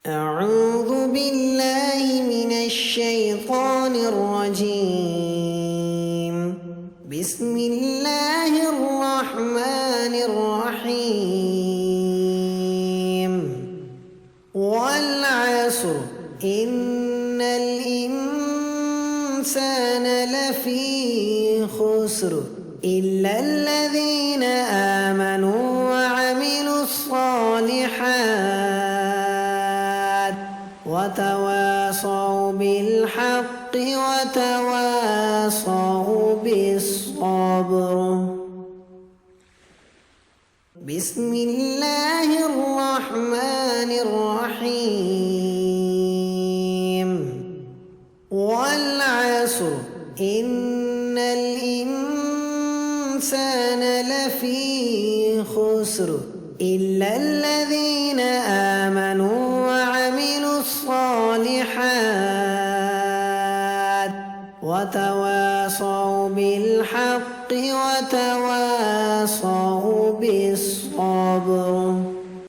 أعوذ بالله من الشيطان الرجيم. بسم الله الرحمن الرحيم. والعصر إن الإنسان لفي خسر إلا الذين آمنوا وعملوا الصالحات وتواصوا بالحق وتواصوا بالصبر. بسم الله الرحمن الرحيم. والعصر إن الإنسان لفي خسر إلا الذين آمنوا وعملوا الصالحات وتواصوا بالحق وتواصوا بالصبر.